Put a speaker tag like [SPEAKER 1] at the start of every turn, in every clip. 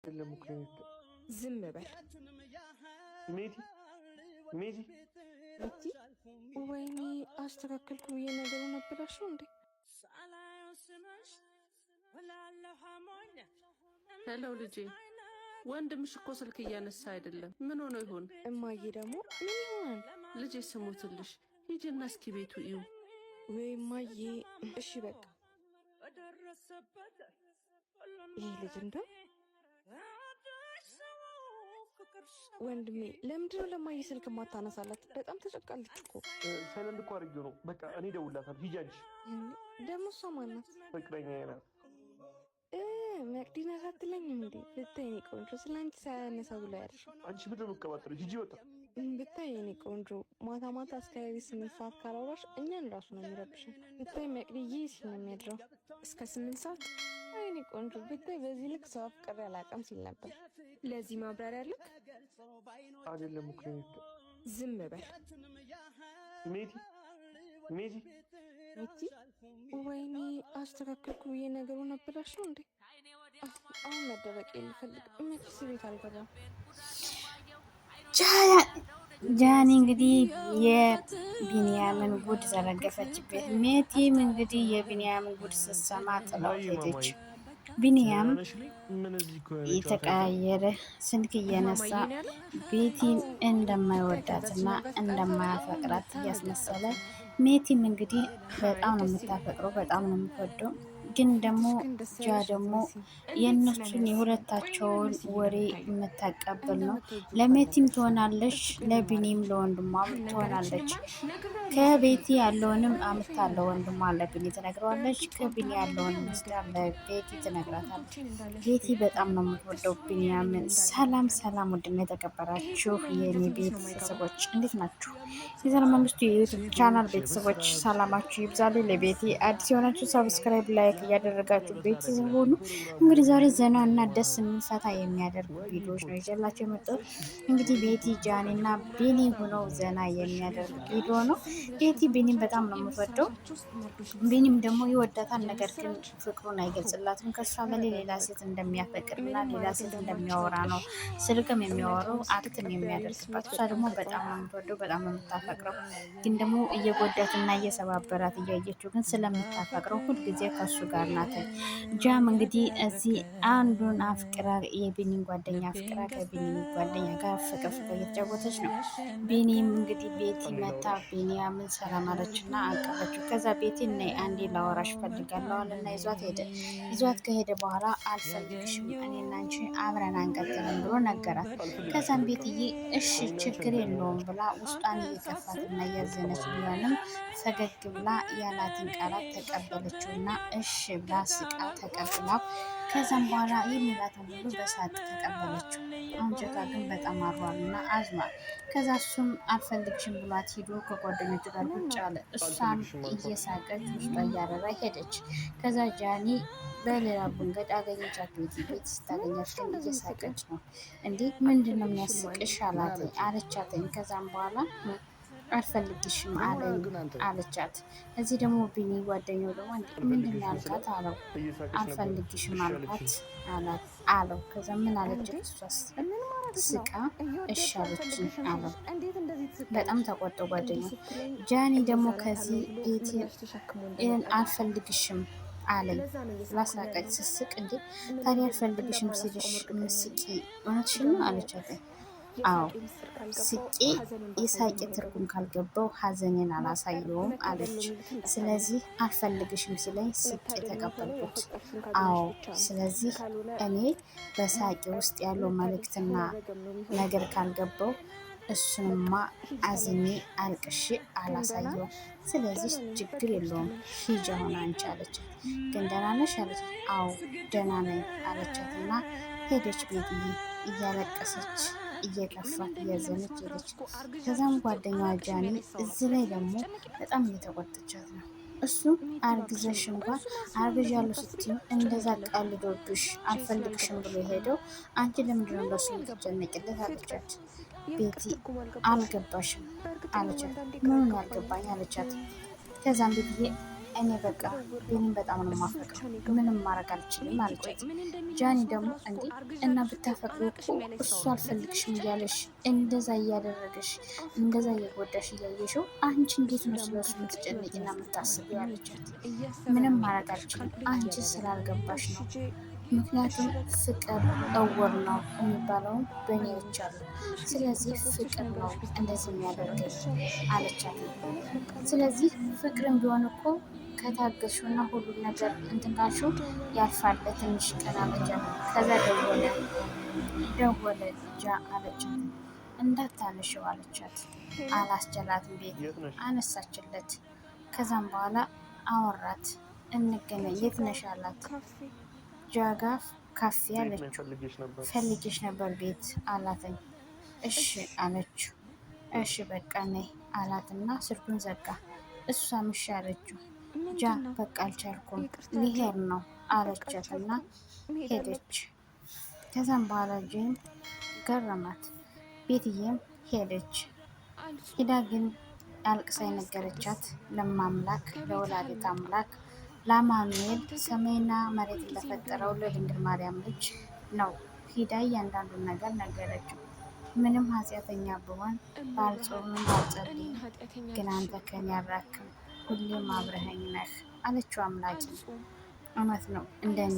[SPEAKER 1] ዝም በል
[SPEAKER 2] ሜቲ ሜቲ
[SPEAKER 1] ሜቲ። ወይኔ አስተካከልኩ ብዬ ነገሩን አበላሽው እንዴ?
[SPEAKER 3] ሄሎ ልጄ፣ ወንድምሽ እኮ ስልክ እያነሳ አይደለም። ምን ሆኖ ይሆን?
[SPEAKER 1] እማዬ ደግሞ ምን ይሆናል?
[SPEAKER 3] ልጄ ስሙትልሽ፣ ሂጂና እስኪ ቤቱ እዩ።
[SPEAKER 1] ወይ እማዬ፣ እሺ በቃ ይሄ ልጅ እንደው ወንድሜ ለምንድነው ለማየ ስልክ ማታነሳላት? በጣም ተጨቃለች እኮ።
[SPEAKER 2] ሳይለንት እኮ አድርጌው ነው። በቃ እኔ እደውልላታለሁ። ሂጂ አንቺ።
[SPEAKER 1] ደግሞ እሷ ማናት?
[SPEAKER 2] ፍቅረኛዬ ናት።
[SPEAKER 1] መቅዲና ሳትለኝም እንዴ? ብታይ የኔ ቆንጆ ስለአንቺ ሳያነሳ ብሎ ያድር።
[SPEAKER 2] አንቺ ምንድን ነው የምትቀባጥሪው? ሂጂ በቃ።
[SPEAKER 1] ብታይ የኔ ቆንጆ ማታ ማታ እስከ 8 ሰዓት ካላወራሽ እኛን ራሱ ነው የሚረብሽን። ብታይ መቅዲዬ ሲል ነው የሚያድረው እስከ 8 ሰዓት። የኔ ቆንጆ ብታይ በዚህ ልክ ሰው አፍቅሬ አላውቅም ሲል ነበር። ለዚህ ማብራሪያ ልክ
[SPEAKER 2] አይደለም እኮ
[SPEAKER 1] ዝም በል
[SPEAKER 2] ሜቲ ሜቲ
[SPEAKER 1] ሜቲ። ወይኔ አስተካከልኩ ብዬ ነገሩን አበላሽው እንዴ? አሁን መደበቅ ልፈልግ መክስ ቤት አልገባም።
[SPEAKER 4] ጃኒ እንግዲህ የቢንያምን ጉድ ዘረገፈችበት። ሜቲም እንግዲህ የቢንያምን ጉድ ስትሰማ ጥለው ሄደች። ቢንያም የተቀያየረ ስልክ እየነሳ ቤቲን እንደማይወዳትና እንደማያፈቅራት እያስመሰለ ሜቲም እንግዲህ በጣም ነው የምታፈቅረው፣ በጣም ነው የምትወደው። ግን ደግሞ ጃ ደግሞ የእነሱን የሁለታቸውን ወሬ የምታቀብል ነው። ለሜቲም ትሆናለች፣ ለቢኒም ለወንድሟም ትሆናለች። ከቤቲ ያለውንም አምታለ ወንድሟ ለቢኒ ትነግረዋለች። ከቢኒ ያለውን ምስዳ ለቤቲ ትነግራታለች። ቤቲ በጣም ነው የምትወደው ቢንያምን። ሰላም ሰላም፣ ውድና የተከበራችሁ የኔ ቤተሰቦች እንዴት ናችሁ? የዘር መንግስቱ የዩቱብ ቻናል ቤተሰቦች ሰላማችሁ ይብዛል። ለቤቲ አዲስ የሆናችሁ ሰብስክራይብ፣ ላይክ እያደረጋችሁ ቤተሰብ ሆኑ። እንግዲህ ዛሬ ዘና እና ደስ የሚፈታ የሚያደርጉ ቪዲዮዎች ነው ይዤላችሁ የመጣሁት። እንግዲህ ቤቲ ጃኒ እና ቢኒ ሆነው ዘና የሚያደርግ ቪዲዮ ነው። ቤቲ ቢኒም በጣም ነው የምትወደው፣ ቢኒም ደግሞ ይወዳታል። ነገር ግን ፍቅሩን አይገልጽላትም። ከሷ በላይ ሌላ ሴት እንደሚያፈቅርና ሌላ ሴት እንደሚያወራ ነው ስልክም የሚያወራው አክትም የሚያደርግባት። እሷ ደግሞ በጣም ነው የምትወደው፣ በጣም ነው የምታፈቅረው። ግን ደግሞ እየጎዳትና እየሰባበራት እያየችው ግን ስለምታፈቅረው ሁልጊዜ ከሱ ጋር ናት። ጃም እንግዲህ እዚህ አንዱን አፍቅራ የቢኒን ጓደኛ አፍቅራ ከቢኒ ጓደኛ ጋር ፍቅር እየተጫወተች ነው። ቢኒም እንግዲህ ቤቲ መታ ቢኒያምን ሰላም አለችና አቀፈችው። ከዛ ቤቲ ነይ አንዴ ላወራሽ ፈልጋለሁ አለና ይዟት ሄደ። ይዟት ከሄደ በኋላ አልፈልግሽም፣ እኔና አንቺ አብረን አንቀጥልም ብሎ ነገራት። ከዛም ቤትዬ እሺ ችግር የለውም ብላ ውስጧን እየከፋትና እያዘነች ቢሆንም ፈገግ ብላ ያላትን ቃላት ተቀበለችውና እሺ ብላ ስቃ ተቀብላው ከዛም በኋላ የሚላትን ሁሉ በሳቅ ተቀበለችው። አንጀቷ ግን በጣም አሯልና አዝኗል። ከዛ እሱም አልፈልግሽም ብሏት ሂዶ ከጓደኞቹ ጋር ቁጭ አለ። እሷም እየሳቀች ውስጧ እያረራ ሄደች። ከዛ ጃኒ በሌላ መንገድ አገኘቻት። ቤት ስታገኛት ግን እየሳቀች ነው። እንዴ ምንድን ነው የሚያስቅሽ አለቻትኝ። ከዛም በኋላ አልፈልግሽም አለቻት። እዚህ ደግሞ ቢኒ ጓደኛው ደግሞ ምንድን ነው ያልካት አለው። አልፈልግሽም አልኳት አለው። ከዛ ምን አለች እሷስ ስቃ እሺ አለችኝ አለው። በጣም ተቆጣው ጓደኛው። ጃኒ ደግሞ ከዚህ ቤት አልፈልግሽም አለኝ ላሳቀች ስስቅ። እንዴ ታዲያ አልፈልግሽም ሲልሽ ምስቂ እውነትሽን ነው አለቻት። አዎ ስቄ የሳቄ ትርጉም ካልገባው ሀዘኔን አላሳየውም አለች። ስለዚህ አልፈልግሽም ሲለኝ ስቄ ተቀበልኩት። አዎ ስለዚህ እኔ በሳቄ ውስጥ ያለው መልእክትና ነገር ካልገባው እሱንማ አዝኜ አልቅሼ አላሳየውም። ስለዚህ ችግር የለውም ሂጂ አሁን አንቺ አለቻት። ግን ደህና ነሽ አለቻት። አዎ ደህና ነኝ አለቻት እና ሄደች። ቤትዬ እያለቀሰች እየከፋት እያዘነች ሄደች። ከዛም ጓደኛዋ ጃኒ እዚህ ላይ ደግሞ በጣም እየተቆጠቻት ነው። እሱ አርግዘሽ እንኳን አርግዣለሁ ስትይ እንደዛ ቀልዶብሽ አልፈልግሽም ብሎ ሄደው አንቺ ለምንድን ነው ለሱ የምትጨነቂለት አለቻት። ቤቲ አልገባሽም አለቻት። ምኑን ያልገባኝ አለቻት። ከዛም ቤትዬ እኔ በቃ ቢኒን በጣም ነው የማፈቅረው፣ ምንም ማድረግ አልችልም አለቻት። ጃኒ ደግሞ እንዴ እና ብታፈቅሩ እኮ እሱ አልፈልግሽም እያለሽ እንደዛ እያደረገሽ እንደዛ እየጎዳሽ እያየሽው አንቺ እንዴት ነው ስለሱ የምትጨነቂና የምታስቢው አለቻት። ምንም ማድረግ አልችልም አንቺ ስላልገባሽ ነው። ምክንያቱም ፍቅር እውር ነው የሚባለውን በእኔ አይቻለሁ። ስለዚህ ፍቅር ነው እንደዚህ የሚያደርገኝ አለቻት። ስለዚህ ፍቅርን ቢሆን እኮ ከታገሹና ሁሉን ነገር እንትን ካልሽው ያልፋል። ትንሽ ቀን አለቻት። ከዛ ደወለ ጃ አለቻት። እንዳታነሽው አለቻት። አላስችላትም። ቤት አነሳችለት። ከዛም በኋላ አወራት። እንገናኝ የት ነሽ አላት። ጃጋፍ ካፌ አለችው። ፈልጌሽ ነበር ቤት አላተኝ። እሺ አለችው። እሺ በቃ ነይ አላትና ስልኩን ዘጋ። እሷም እሺ አለችው። ጃ በቃ አልቻልኩም ሊሄድ ነው አለቻትና ሄደች። ከዛም በኋላ ጄን ገረማት። ቤትዬም ሄደች። ሂዳ ግን አልቅሳ የነገረቻት ለማምላክ ለወላዲተ አምላክ ለአማኑኤል ሰማይና መሬት ለፈጠረው ለድንግል ማርያም ልጅ ነው። ሂዳ እያንዳንዱን ነገር ነገረችው። ምንም ኃጢአተኛ ብሆን ባልጾምም ባልጸልይም ግን አንተ ከኔ አልራክም፣ ሁሌም አብረኸኝ ነህ አለችው። አምላክን እውነት ነው እንደኔ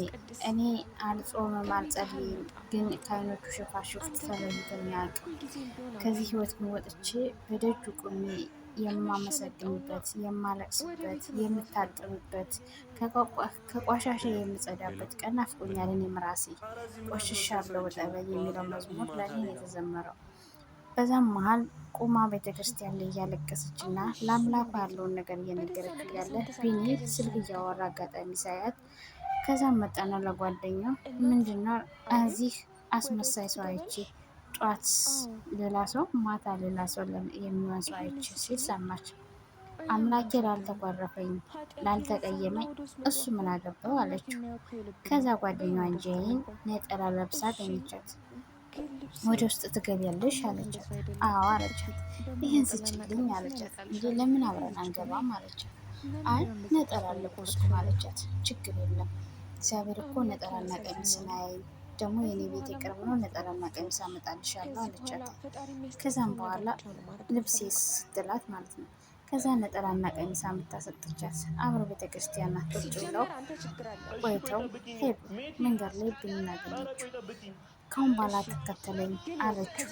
[SPEAKER 4] እኔ አልጾምም አልጸልይም፣ ግን ከዓይኖቹ ሽፋሽፍት ተለይቶኝ አያውቅም። ከዚህ ህይወት ግን ወጥቼ በደጁ ቁሜ የማመሰግንበት፣ የማለቅስበት፣ የምታጠብበት፣ ከቋሻሻ የምጸዳበት ቀን ናፍቆኛል። እኔም ራሴ ቆሽሻለሁ ጠበል የሚለው መዝሙር ለኔ ነው የተዘመረው። በዛም መሀል ቁማ ቤተክርስቲያን ላይ እያለቀሰች እና ለአምላኳ ያለውን ነገር እየነገረች እያለ ቢኒ ስልክ እያወራ አጋጣሚ ሳያት፣ ከዛም መጣና ለጓደኛው ምንድነው እዚህ አስመሳይ ሰው አይቼ ጧት ሌላ ሰው ማታ ሌላ ሰው የሚሆን ሰው አይቼ ሲል ሰማች። አምላኬ ላልተቆረፈኝ ላልተቀየመኝ እሱ ምን አገባው አለችው። ከዛ ጓደኛዋን ጄይን ነጠላ ለብሳ አገኘቻት። ወደ ውስጥ ትገቢያለሽ አለቻት። አዎ አለቻት። ይህን ስጭልኝ አለቻት። እንዴ ለምን አብረን አንገባም አለቻት። አይ ነጠላ ለበስኩ አለቻት። ችግር የለም እግዚአብሔር እኮ ነጠላና ቀሚስን አያይም፣ ደግሞ የኔ ቤት የቅርብ ነው፣ ነጠላና ቀሚስ አመጣልሻለሁ አለቻት። ከዛም በኋላ ልብሴ ስትላት ማለት ነው። ከዛ ነጠላና ቀሚስ አምጥታ ሰጠቻት። አብረው ቤተክርስቲያን ቁጭ ብለው ቆይተው ሄዱ። መንገድ ላይ ቢኒን አገኘችው። ካሁን በኋላ ትከተለኝ አለችው።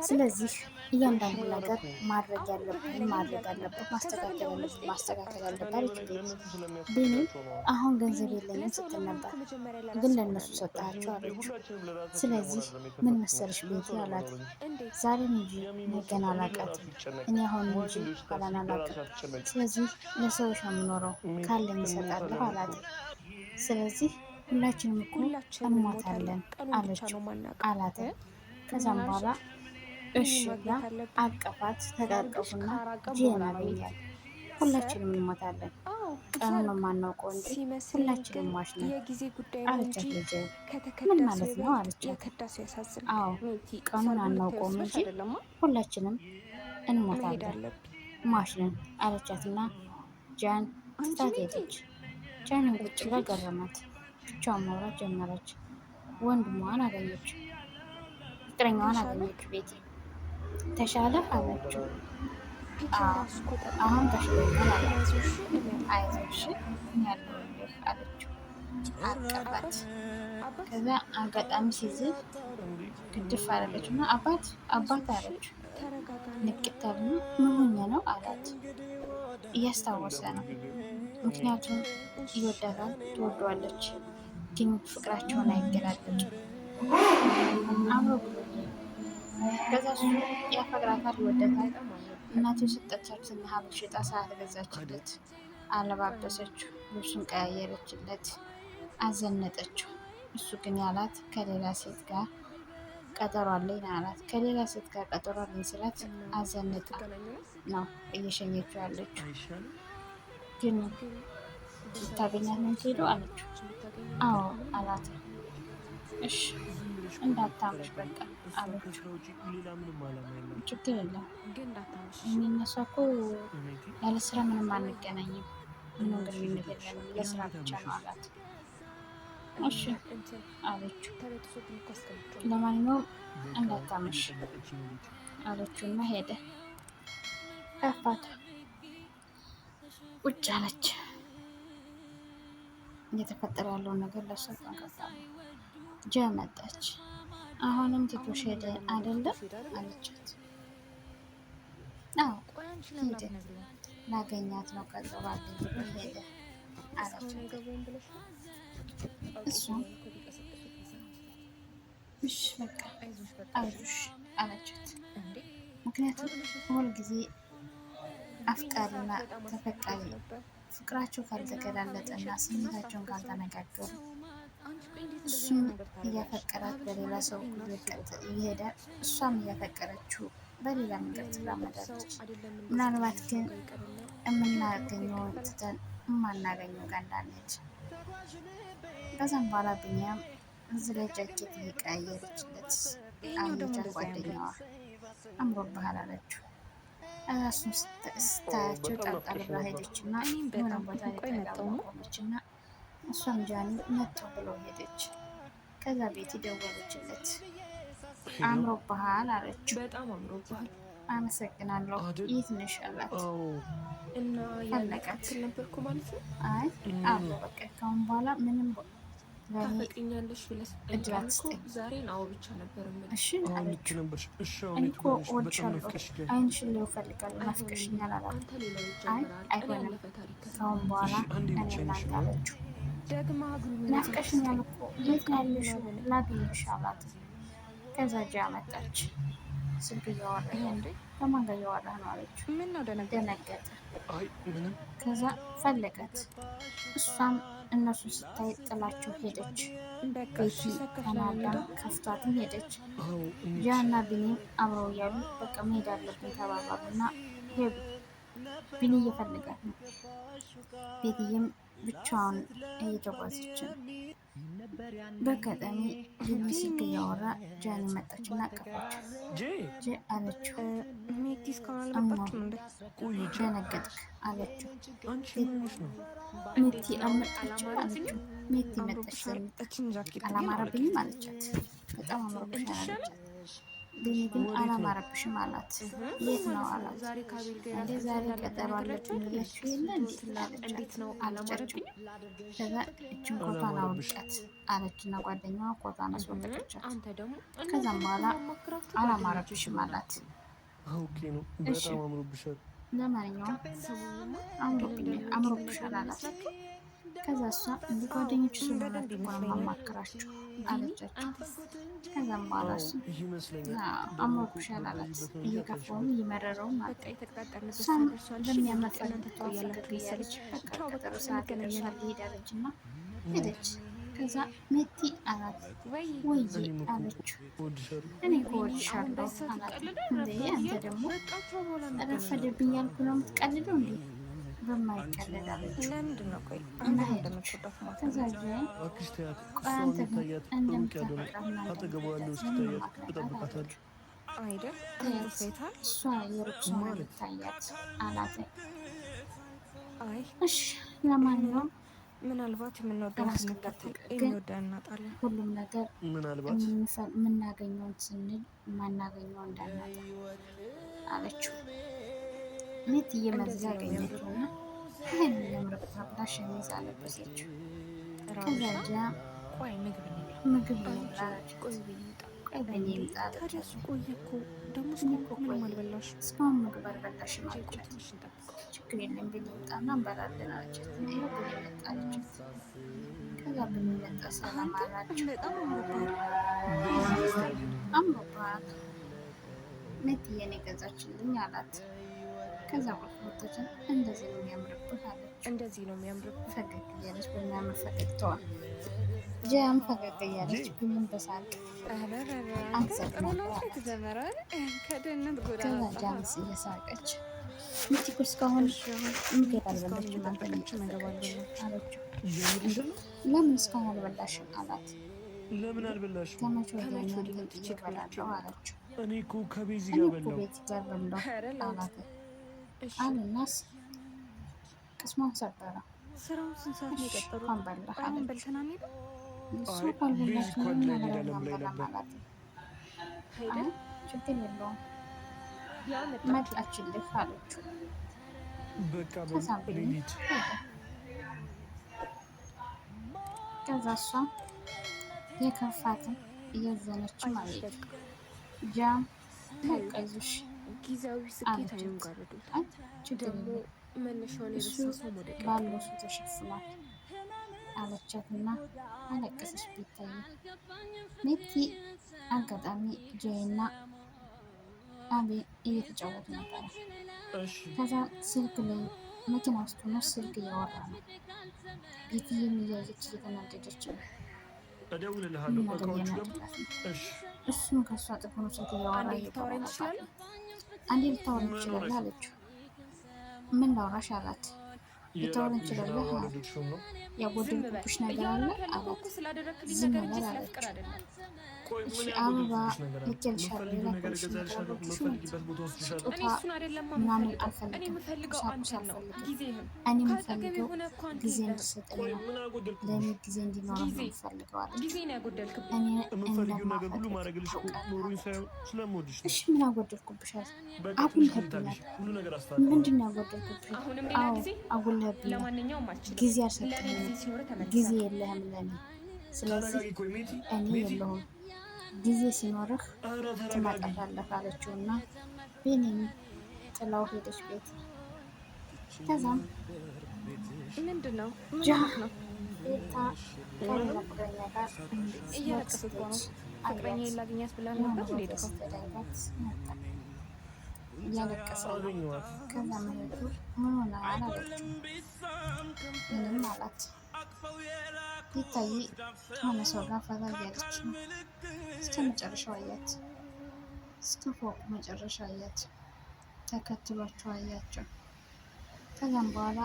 [SPEAKER 4] ስለዚህ እያንዳንዱ ነገር ማድረግ ያለብን ማድረግ አለበት፣ ማስተካከል ያለበት አለችው። ቢኒ አሁን ገንዘብ የለኝም ስትል ነበር፣ ግን ለእነሱ ሰጣቸው አለችው። ስለዚህ ምን መሰለሽ ቤቲ አላት፣ ዛሬም እንጂ ነገን አላውቃትም። እኔ አሁን እንጂ ኋላን አላውቅም። ስለዚህ ለሰዎች ነው የምኖረው፣ ካለኝ እሰጣለሁ አላት። ስለዚህ ሁላችንም እኮ እንሞታለን አለችው አላት። ከዛም በኋላ እሺ ብላ አቀፋት። ተቃቀፉና ጄን አገኛል። ሁላችንም እንሞታለን፣ ቀኑ ነው የማናውቀው እንጂ ሁላችንም ሟች ነን አለቻት። ልጄ ምን ማለት ነው አለቻት። አዎ ቀኑን አናውቀውም እንጂ ሁላችንም እንሞታለን፣ ሟች ነን አለቻትና ጃን ትታት ሄደች። ጃንን ቁጭ ብላ ገረማት። ብቻዋን ማውራት ጀመረች። ወንድሟን አገኘች፣ ፍቅረኛዋን አገኘች። ቤቲ ተሻለ አለችው። አሁን ተሽሎኛል አለችው። አይዞሽ ያለሁልሽ አለችው። አቀፋት። ከዛ አጋጣሚ ሲዝል ግድፍ አደረገችው እና አባት አለችው። ንቅት አለና ምን ሆኜ ነው አላት። እያስታወሰ ነው፣ ምክንያቱም ይወዳታል፣ ትወደዋለች፣ ግን ፍቅራቸውን አይገላለጡም። አብሮ ከዛ እሱ ያፈቅራታል፣ ይወዳታል። እናቱ የሰጠቻትን ሀብል ሽጣ ሰዓት ገዛችለት፣ አለባበሰችው፣ ልብሱን ቀያየረችለት፣ አዘነጠችው። እሱ ግን ያላት ከሌላ ሴት ጋር ቀጠሮ አለኝ አላት። ከሌላ ሴት ጋር ቀጠሮ አለኝ ስላት አዘነጣ ነው እየሸኘችው ያለችው። ግን ልታገኛት ነው የምትሄደው አለችው። አዎ አላት። እሺ እንዳታምሽ በቃ አለችው። ችግር የለም እኔ እና እሷ እኮ ያለ ስራ ምንም አንገናኝም፣ ምንም ግንኙነት የለንም ለስራ ብቻ ነው አላት። እሺ አለችው። ለማንኛውም እንዳታመሽ አለችውና ሄደ። ከፋት ቁጭ አለች። እየተፈጠረ ያለውን ነገር ለእሷ ጠንቀቃ ጃ መጣች። አሁንም ትቶሽ ሄደ አይደለም አለቻት። አዎ ሄደ፣ ላገኛት ነው ቀጠሮ አለኝ ብሎ ሄደ አለቻት። እሷም እሺ በቃ አይዞሽ አለቻት። ምክንያቱም ሁልጊዜ አፍቃሪና ተፈቃሪ ፍቅራቸው ካልተገላለጠና ስሜታቸውን ካልተነጋገሩ እሱም እያፈቀራት በሌላ ሰው ይሄዳል፣ እሷም እያፈቀረችው በሌላ መንገድ ትራመዳለች። ምናልባት ግን የምናገኘውን ትተን የማናገኘው ጋር እንዳንሄድ። ከዛም በኋላ ቢኒያም እዚህ ላይ ጃኬት እየቀያየረችለት አየቻት። ጓደኛዋ አምሮብሃል አለችው። እራሱን ስታያቸው ጣልጣል ብላ ሄደች እና የሆነ ቦታ ቆመች እና እሷም ጃኒ መጥቶ ብለው ሄደች። ከዛ ቤት ደወለችለት። አምሮብሃል አለችው። በጣም አምሮብሃል። አመሰግናለሁ። የት ነሽ አላት። እና ፈለጋት ነበርኩ ማለት ነው። አይ አዎ በቃ ካሁን በኋላ ምንም ታፈቅኛለሽ ብለሽ ዛሬ ነው ብቻ ነበር ማለት። እሺ አለችው። እኔ እኮ እወድሻለሁ፣ አይንሽን ላይ እፈልጋለሁ፣ ናፍቀሽኛል አላት። አይ አይሆንም ካሁን በኋላ እኔ እናንተ አለችው። ናፍቀሽኛል እኮ የት ነው ያለሽው? ላግኝሽ አላት። ከዛ ጃ መጣች። ስልክ እያወራህ እንዴ? ከማን ጋር እያወራህ ነው አለችው። ምን ነው ደነገጠ።
[SPEAKER 2] አይ ምንም።
[SPEAKER 4] ከዛ ፈለጋት። እሷም እነሱ ስታይ ጥላቸው ሄደች። ቤቲ ተናዳ ከፍቷትም ሄደች። ጃና ቢኒም አብረው እያሉ በቃ መሄድ አለብን ተባባሉና ሄዱ። ቢኒ እየፈለጋት ነው። ቤትዬም ብቻዋን እየተጓዘች ነው። በአጋጣሚ ቢኒ ስልክ እያወራ ጃኒ መጣችና አቀፈች። ጄ አለችው። ደነገጥክ አለችው። ሜቲ አልመጣችም አለችው። ሜቲ መጣች አላማረብኝም አለቻት። በጣም አምሮብሻል አለቻት። ቢኒ ግን አላማረብሽም አላት። የት ነው አላት። እንዴ ዛሬ ቀጠሮ አለብኝ ብያችሁ የለ እንዴት ላለቻት አለቻቸው። ከዛ እችን ኮቷን አውልቃት አለችና ጓደኛዋ ኮቷን አስወለቀቻት። ከዛም በኋላ አላማረብሽም አላት። እሺ ለማንኛውም አምሮብሻል አላት። ከዛ እሷ እንደ ጓደኞቹ ስለሆናችሁ እኮ ነው የማማክራችሁ አለቻቸው። ከዛም በኋላ እሱ አምሮብሻል አላት። እየከፋውም እየመረረውም አለ። እሷም በሚያመጣው ተተዋወቅን እያለች በቃ ቀጠሮ ሰዓት ደርሷል ሄዳለች እና ሄደች። ከዛ ሜቲ አላት። ወይዬ አለችው። እኔ እኮ እወድሻለሁ አላት። እንዴ አንተ ደግሞ ረፈደብኝ ያልኩ ነው የምትቀልደው እንዴ? በማይቀለድ አለችው። እና ሄደች። ከዛ ጃኒ ቆይ አንተ ግን እንደምታፈቅራት እሷ የሩቅ ሰው ነው የምታያት አላት። እሺ ለማንኛውም
[SPEAKER 1] ምናልባት የምንወደው ስንከተል የሚወደን እናጣለን።
[SPEAKER 4] ሁሉም ነገር የምናገኘውን ስንል የማናገኘው እንዳናጣ አለችው። ሜት እየመዛ ያገኘችውና ይህን የሚያምርብህ ብላ ሸሚዝ አለበሰችው። ከዛ ጃ ምግብ ብላለች። ቆይ በኔ ይምጣ አለቻት። እስካሁን ምግብ አልበላሽም አለቻት። ችግር የለም ብን ይምጣና እንበላለን አለቻት። ይኸው ብን መጣ አለቻት። ከዛ ብን መጣ። ሰላም አላቸው። አምሮብሃል ሜትዬን የገዛችልኝ አላት። ከዛ ወጥተን እንደዚህ ነው የሚያምርብህ አለች። እንደዚህ ነው የሚያምርብህ ፈገግ እያለች በሚያምር ፈገግታዋ ጃም ፈገግ እያለች ብንን በሳቅ ከዛ ጃምስ እየሳቀች ሚቲኮ እስካሁን ምግብ አልበላችም አለችው። ለምን እስካሁን አልበላሽም አላት።
[SPEAKER 2] ለምን አልበላሽም?
[SPEAKER 4] ከመቼ ወዲያ እናንተን ትቼ እበላለሁ አለችው።
[SPEAKER 2] እኔ እኮ ከቤዚ
[SPEAKER 4] እኔ
[SPEAKER 2] ጋር
[SPEAKER 4] እኮ ቤቲ ጋር በላሁ አላት። አለናስ ቅስሟን ሰበረ።
[SPEAKER 1] ስራውን ስንት ሰዓት ነው የቀጠሩት?
[SPEAKER 4] እንኳን በላህ
[SPEAKER 1] አሁን
[SPEAKER 4] አለች።
[SPEAKER 1] በልተና ሄደ
[SPEAKER 4] እሱ
[SPEAKER 2] አይ
[SPEAKER 4] ካልበላሽ
[SPEAKER 2] ቤዝ
[SPEAKER 4] ምንም
[SPEAKER 2] ጓደኛ
[SPEAKER 4] ነገር
[SPEAKER 2] ሄዳለን ብላኝ
[SPEAKER 4] አልበላም
[SPEAKER 2] ነበር።
[SPEAKER 4] አላት።
[SPEAKER 1] አይደል?
[SPEAKER 4] ችግር የለውም
[SPEAKER 1] ያ
[SPEAKER 4] መጣችልህ አለችው።
[SPEAKER 2] በቃ
[SPEAKER 4] ከዛም
[SPEAKER 2] ሌሊት
[SPEAKER 4] ከዛ እሷ የከፋትን እያዘነችም አለች። ጃ ቀይዙሽ
[SPEAKER 1] ጊዜያዊ ስኬት አይንጋረዱታል።
[SPEAKER 4] ችግር
[SPEAKER 1] ደግሞ
[SPEAKER 4] የለም
[SPEAKER 1] መነሻውን
[SPEAKER 4] እሱ
[SPEAKER 1] የረሳ ሰው መውደቅ
[SPEAKER 4] ባለው እሱ ተሸፍኗል አለቻትና አለቀሰች። ቤታዬ ሜቲ አጋጣሚ ጄና አቤ እየተጫወቱ ነበረ።
[SPEAKER 2] እሺ
[SPEAKER 4] ከዛ ስልክ ላይ መኪና ውስጥ ሆኖ ስልክ እያወራ ነው። ቤትዬም እያየች እየተናደደች ነው።
[SPEAKER 2] እደውልልሃለሁ
[SPEAKER 4] ነገር
[SPEAKER 2] እቃዎቹ ደግሞ
[SPEAKER 4] እየናደዳት ነው።
[SPEAKER 2] እሺ
[SPEAKER 4] እሱም ከእሷ ጥግ ሆኖ ስልክ እያወራ
[SPEAKER 1] አንዴ ልታወራኝ
[SPEAKER 4] እየተባባሉ
[SPEAKER 1] ትችላለህ?
[SPEAKER 4] አንዴ ልታወራ ትችላለህ አለችው። ምን ላውራሽ አላት። ልታወራ ትችላለህ አላት። ያጎደልኩብሽ ነገር አለ አላት። ዝም በል አለችው።
[SPEAKER 2] ቆይ
[SPEAKER 4] እሺ
[SPEAKER 2] ምን
[SPEAKER 4] አበባ
[SPEAKER 2] ያጎደልኩብሽ ነገር አለ?
[SPEAKER 4] ልኬልሻለሁ
[SPEAKER 2] የምትፈልጊው ነገር
[SPEAKER 4] የላኩልሽ ነገር
[SPEAKER 2] እገዛልሻለሁ።
[SPEAKER 4] አለችሽ
[SPEAKER 2] የምትፈልጊበት ቦታ ወስድሻለሁ።
[SPEAKER 1] እኔ
[SPEAKER 4] ስጦታ
[SPEAKER 1] እሱን አይደለም
[SPEAKER 4] ምናምን
[SPEAKER 1] የምፈልገው። እኔ
[SPEAKER 4] አልፈልግም።
[SPEAKER 1] የምፈልገው
[SPEAKER 4] ቁሳቁስ
[SPEAKER 1] አንተን ነው፣
[SPEAKER 4] አልፈልግም።
[SPEAKER 1] ጊዜህን።
[SPEAKER 4] እኔ
[SPEAKER 1] ካጠገቤ
[SPEAKER 4] የምፈልገው
[SPEAKER 1] ሆነ እኮ አንተ
[SPEAKER 4] ጊዜ
[SPEAKER 1] የለህም።
[SPEAKER 4] እንድትሰጠኝ
[SPEAKER 2] ቆይ
[SPEAKER 4] ነው።
[SPEAKER 2] ምን አጎደልኩብሽ?
[SPEAKER 4] ለእኔ ጊዜ እንዲኖረው ነው
[SPEAKER 1] ጊዜ
[SPEAKER 4] የምፈልገው አለች።
[SPEAKER 1] ጊዜን ያጎደልክብኝ።
[SPEAKER 4] እኔ
[SPEAKER 2] የምትፈልጊው ነገር ሁሉ
[SPEAKER 4] እንደማፈቅርህ
[SPEAKER 2] ማድረግልሽ እኮ
[SPEAKER 4] ታውቃለህ
[SPEAKER 2] ኖሮኝ
[SPEAKER 4] አለችው።
[SPEAKER 2] ሳይሆን ስለምወድሽ ነው።
[SPEAKER 4] እሺ ምን አጎደልኩብሻል?
[SPEAKER 2] በቃ ትንሽ
[SPEAKER 4] አጉልህብኛል።
[SPEAKER 2] ልታገሽ፣ ሁሉ ነገር አስተካክላለሁ።
[SPEAKER 4] ምንድን ነው ያጎደልኩብሽ?
[SPEAKER 1] አሁንም ሌላ
[SPEAKER 4] አዎ
[SPEAKER 1] ጊዜ።
[SPEAKER 4] አጉልህብኛል።
[SPEAKER 1] ለማንኛውም አልችልም።
[SPEAKER 4] ጊዜ
[SPEAKER 1] ለእኔ
[SPEAKER 4] አልሰጠኝም።
[SPEAKER 1] ጊዜ ሲኖር
[SPEAKER 4] ጊዜ
[SPEAKER 1] ተመልሰህ
[SPEAKER 4] የለህም ለእኔ። ስለዚህ
[SPEAKER 2] ተረጋጊ። ቆይ ሜቲ
[SPEAKER 4] እኔ
[SPEAKER 2] ሜቲ፣
[SPEAKER 4] የለሁም። ጊዜ ሲኖርህ
[SPEAKER 2] ኧረ ተረጋጊ።
[SPEAKER 4] ትመጣለህ አለችው እና ቤኔም ጥላው ሄደች ቤት። ከዛም
[SPEAKER 1] ምንድን ነው ምን
[SPEAKER 4] ጃ
[SPEAKER 1] ሆነህ ነው?
[SPEAKER 4] ቤታ ከሌላ ፍቅረኛ ጋር
[SPEAKER 1] እያለቀስኩ እኮ ነው። ፍቅረኛዬን ላግኛት ብላ ነበር እንዴ? ድሮ
[SPEAKER 4] ተዳይባት መጣ እያለቀሰ ነው።
[SPEAKER 2] አገኘኋት።
[SPEAKER 4] ከዛ መሄዱ ምን ሆነሃል አለችው። ምንም አላት። ቤታዬ ከሆነ ሰው ጋር ፈታ እያለች ነው። እስከ መጨረሻው አያት። እስከ ፎቁ መጨረሻ አያት። ተከትሏቸው አያቸው። ከዛም በኋላ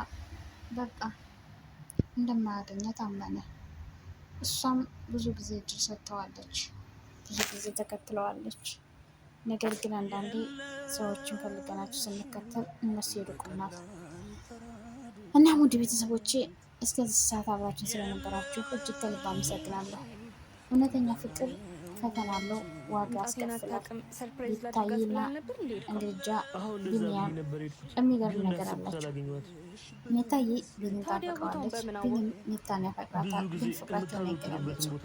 [SPEAKER 4] በቃ እንደማያገኛት አመነ። እሷም ብዙ ጊዜ እድል ሰጥተዋለች፣ ብዙ ጊዜ ተከትለዋለች። ነገር ግን አንዳንዴ ሰዎችን ፈልገናቸው ስንከተል እነሱ ይርቁናል። እና ውድ ቤተሰቦቼ እስከዚህ ሰዓት አብራችን ስለነበራችሁ እጅግ ከልብ አመሰግናለሁ። እውነተኛ ፍቅር ፈተና አለው፣ ዋጋ ያስከፍላል። ቤታዬና እንግጃ ቢኒያም የሚገርም ነገር አላቸው። ሜታዬ ቢኒን ታፈቅረዋለች፣ ቢኒም ሜታን ያፈቅራታል። ግን ፍቅራቸውን አይገላለጽም።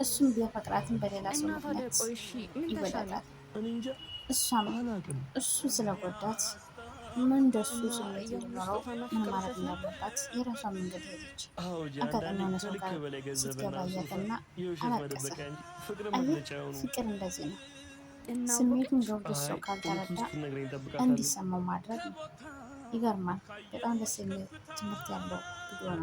[SPEAKER 4] እሱም ቢያፈቅራትም በሌላ ሰው ምክንያት ይወዳታል። እሷም እሱ ስለጎዳት ምን እንደሱ ስሜት እንዲኖረው ምን ማድረግ እንዳለባት የራሷ መንገድ ሄደች። አጋጣሚ የሆነ ሰው ጋር ስትገባ አያትና አለቀሰ። ፍቅር እንደዚህ ነው። ስሜቱን ገብቶ ሰው ካልተረዳ እንዲሰማው ማድረግ ነው። ይገርማል። በጣም ደስ የሚል ትምህርት ያለው ቪዲዮ ነው።